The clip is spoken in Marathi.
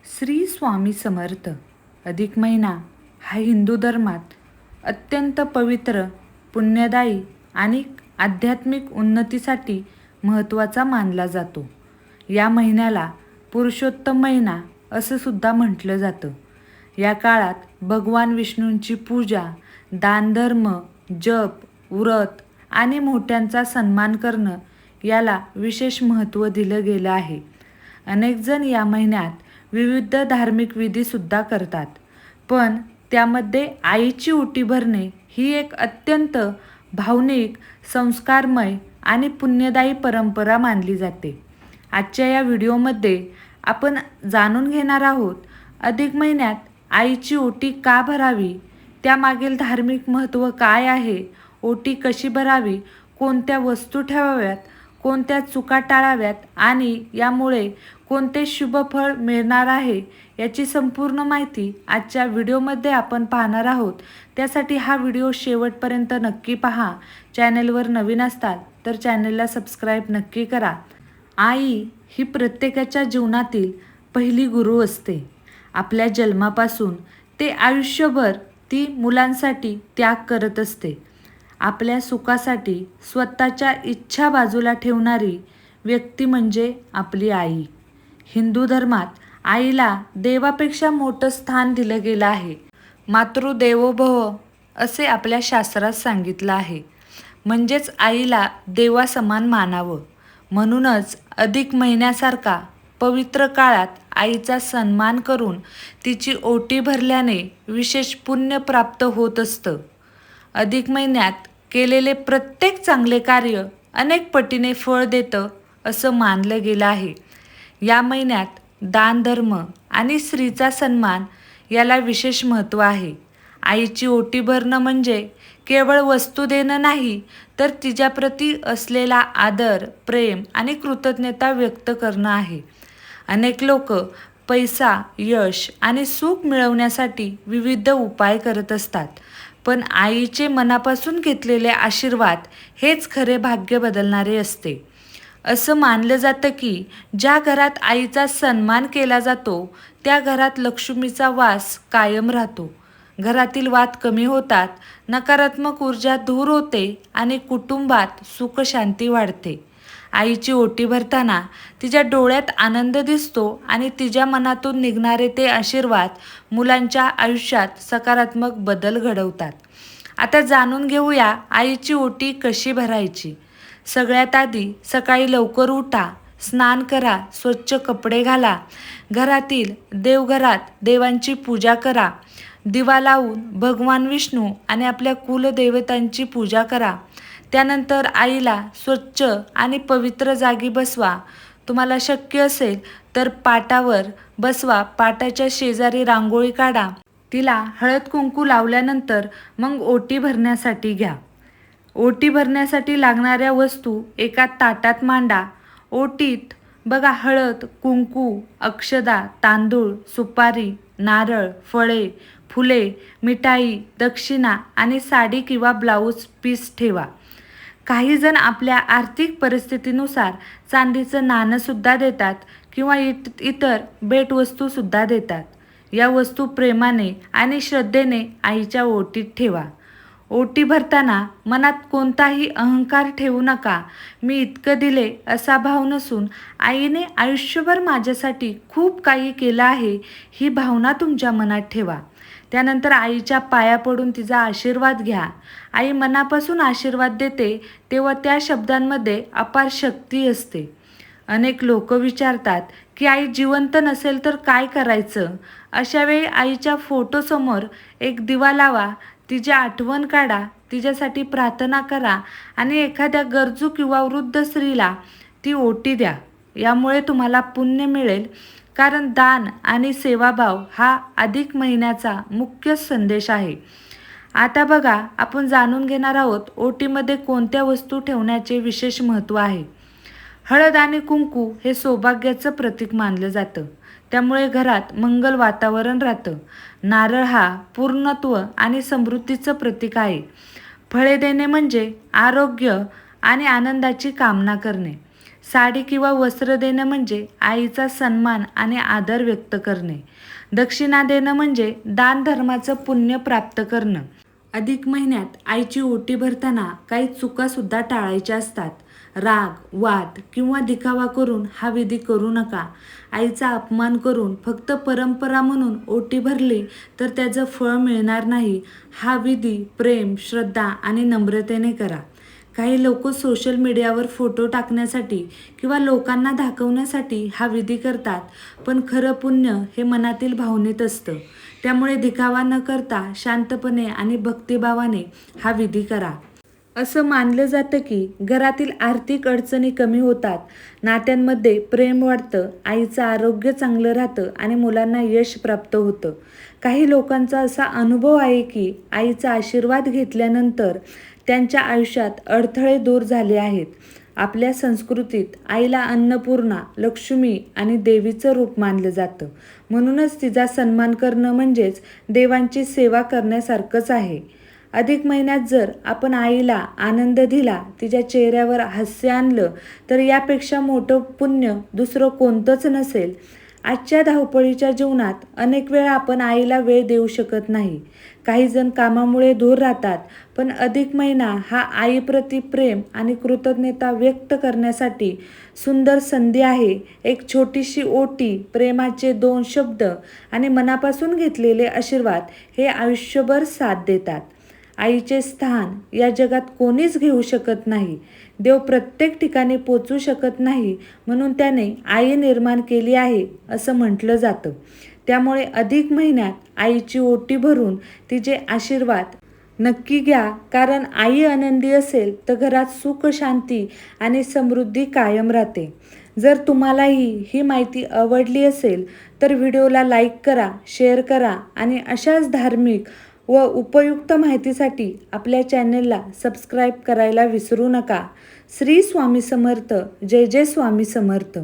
श्री स्वामी समर्थ. अधिक महिना हा हिंदू धर्मात अत्यंत पवित्र, पुण्यदायी आणि आध्यात्मिक उन्नतीसाठी महत्त्वाचा मानला जातो. या महिन्याला पुरुषोत्तम महिना असं सुद्धा म्हटलं जातं. या काळात भगवान विष्णूंची पूजा, दानधर्म, जप, व्रत आणि मोठ्यांचा सन्मान करणं याला विशेष महत्त्व दिलं गेलं आहे. अनेक जण या महिन्यात विविध धार्मिक विधीसुद्धा करतात, पण त्यामध्ये आईची ओटी भरणे ही एक अत्यंत भावनिक, संस्कारमय आणि पुण्यदायी परंपरा मानली जाते. आजच्या या व्हिडिओमध्ये आपण जाणून घेणार आहोत अधिक महिन्यात आईची ओटी का भरावी, त्यामागील धार्मिक महत्त्व काय आहे, ओटी कशी भरावी, कोणत्या वस्तू ठेवाव्यात, कोणत्या चुका टाळाव्यात आणि यामुळे कोणते शुभ फळ मिळणार आहे याची संपूर्ण माहिती आजच्या व्हिडिओमध्ये आपण पाहणार आहोत. त्यासाठी हा व्हिडिओ शेवटपर्यंत नक्की पहा. चॅनलवर नवीन असताल तर चॅनलला सबस्क्राईब नक्की करा. आई ही प्रत्येकाच्या जीवनातील पहिली गुरु असते. आपल्या जन्मापासून ते आयुष्यभर ती मुलांसाठी त्याग करत असते. आपल्या सुखासाठी स्वतःच्या इच्छा बाजूला ठेवणारी व्यक्ती म्हणजे आपली आई. हिंदू धर्मात आईला देवापेक्षा मोठं स्थान दिलं गेलं आहे. मातृदेवो भव असे आपल्या शास्त्रात सांगितलं आहे. म्हणजेच आईला देवासमान मानावं. म्हणूनच अधिक महिन्यासारखा पवित्र काळात आईचा सन्मान करून तिची ओटी भरल्याने विशेष पुण्य प्राप्त होत असतं. अधिक महिन्यात केलेले प्रत्येक चांगले कार्य अनेक पटीने फळ देतं असं मानलं गेलं आहे. या महिन्यात दानधर्म आणि स्त्रीचा सन्मान याला विशेष महत्त्व आहे. आईची ओटी भरणं म्हणजे केवळ वस्तू देणं नाही, तर तिच्याप्रती असलेला आदर, प्रेम आणि कृतज्ञता व्यक्त करणं आहे. अनेक लोक पैसा, यश आणि सुख मिळवण्यासाठी विविध उपाय करत असतात, पण आईचे मनापासून घेतलेले आशीर्वाद हेच खरे भाग्य बदलणारे असते. असं मानलं जातं की ज्या घरात आईचा सन्मान केला जातो त्या घरात लक्ष्मीचा वास कायम राहतो. घरातील वाद कमी होतात, नकारात्मक ऊर्जा दूर होते आणि कुटुंबात सुख शांती वाढते. आईची ओटी भरताना तिच्या डोळ्यात आनंद दिसतो आणि तिच्या मनातून निघणारे ते आशीर्वाद मुलांच्या आयुष्यात सकारात्मक बदल घडवतात. आता जाणून घेऊया आईची ओटी कशी भरायची. सगळ्यात आधी सकाळी लवकर उठा, स्नान करा, स्वच्छ कपडे घाला, घरातील देवघरात देवांची पूजा करा, दिवा लावून भगवान विष्णू आणि आपल्या कुलदेवतांची पूजा करा. त्यानंतर आईला स्वच्छ आणि पवित्र जागी बसवा. तुम्हाला शक्य असेल तर पाटावर बसवा. पाटाच्या शेजारी रांगोळी काढा. तिला हळद कुंकू लावल्यानंतर मग ओटी भरण्यासाठी घ्या. ओटी भरण्यासाठी लागणाऱ्या वस्तू एका ताटात मांडा. ओटीत बघा हळद, कुंकू, अक्षदा, तांदूळ, सुपारी, नारळ, फळे, फुले, मिठाई, दक्षिणा आणि साडी किंवा ब्लाऊज पीस ठेवा. काही जण आपल्या आर्थिक परिस्थितीनुसार चांदीचं नाणंसुद्धा देतात किंवा इतर भेटवस्तूसुद्धा देतात. या वस्तू प्रेमाने आणि श्रद्धेने आईच्या ओटीत ठेवा. ओटी भरताना मनात कोणताही अहंकार ठेवू नका. मी इतकं दिले असा भाव नसून आईने आयुष्यभर माझ्यासाठी खूप काही केलं आहे ही भावना तुमच्या मनात ठेवा. त्यानंतर आईच्या पाया पडून तिचा आशीर्वाद घ्या. आई मनापासून आशीर्वाद देते तेव्हा त्या शब्दांमध्ये अपार शक्ती असते. अनेक लोक विचारतात की आई जिवंत नसेल तर काय करायचं. अशा वेळी आईच्या फोटोसमोर एक दिवा लावा, तिची आठवण काढा, तिच्यासाठी प्रार्थना करा आणि एखाद्या गरजू किंवा वृद्ध स्त्रीला ती ओटी द्या. यामुळे तुम्हाला पुण्य मिळेल, कारण दान आणि सेवाभाव हा अधिक महिन्याचा मुख्य संदेश आहे. आता बघा, आपण जाणून घेणार आहोत ओटीमध्ये कोणत्या वस्तू ठेवण्याचे विशेष महत्त्व आहे. हळद आणि कुंकू हे सौभाग्याचं प्रतीक मानलं जातं, त्यामुळे घरात मंगल वातावरण राहतं. नारळ हा पूर्णत्व आणि समृद्धीचं प्रतीक आहे. फळे देणे म्हणजे आरोग्य आणि आनंदाची कामना करणे. साडी किंवा वस्त्र देणं म्हणजे आईचा सन्मान आणि आदर व्यक्त करणे. दक्षिणा देणं म्हणजे दान धर्माचं पुण्य प्राप्त करणं. अधिक महिन्यात आईची ओटी भरताना काही चुकासुद्धा टाळायच्या असतात. राग, वाद किंवा दिखावा करून हा विधी करू नका. आईचा अपमान करून फक्त परंपरा म्हणून ओटी भरली तर त्याचं फळ मिळणार नाही. हा विधी प्रेम, श्रद्धा आणि नम्रतेने करा. काही लोक सोशल मीडियावर फोटो टाकण्यासाठी किंवा लोकांना दाखवण्यासाठी हा विधी करतात, पण खरं पुण्य हे मनातील भावनेत असतं. त्यामुळे दिखावा न करता शांतपणे आणि भक्तिभावाने हा विधी करा. असं मानलं जातं की घरातील आर्थिक अडचणी कमी होतात, नात्यांमध्ये प्रेम वाढतं, आईचं आरोग्य चांगलं राहतं आणि मुलांना यश प्राप्त होतं. काही लोकांचा असा अनुभव आहे की आईचा आशीर्वाद घेतल्यानंतर त्यांच्या आयुष्यात अडथळे दूर झाले आहेत. आपल्या संस्कृतीत आईला अन्नपूर्णा, लक्ष्मी आणि देवीचं रूप मानलं जातं. म्हणूनच तिचा सन्मान करणं म्हणजेच देवांची सेवा करण्यासारखंच आहे. अधिक महिन्यात जर आपण आईला आनंद दिला, तिच्या चेहऱ्यावर हास्य आणलं, तर यापेक्षा मोठं पुण्य दुसरं कोणतंच नसेल. आजच्या धावपळीच्या जीवनात अनेक वेळा आपण आईला वेळ देऊ शकत नाही. काही जण कामामुळे दूर राहतात, पण अधिक महिना हा आईप्रती प्रेम आणि कृतज्ञता व्यक्त करण्यासाठी सुंदर संधी आहे. एक छोटीशी ओटी, प्रेमाचे 2 शब्द आणि मनापासून घेतलेले आशीर्वाद हे आयुष्यभर साथ देतात. आईचे स्थान या जगात कोणीच घेऊ शकत नाही. देव प्रत्येक ठिकाणी पोचू शकत नाही, म्हणून त्याने आई निर्माण केली आहे असं म्हटलं जातं. त्यामुळे अधिक महिन्यात आईची ओटी भरून तिचे आशीर्वाद नक्की घ्या, कारण आई आनंदी असेल तर घरात सुख, शांती आणि समृद्धी कायम राहते. जर तुम्हालाही ही माहिती आवडली असेल तर व्हिडिओला लाईक करा, शेअर करा आणि अशाच धार्मिक व उपयुक्त माहितीसाठी आपल्या चॅनेलला सबस्क्राईब करायला विसरू नका. श्री स्वामी समर्थ. जय जय स्वामी समर्थ.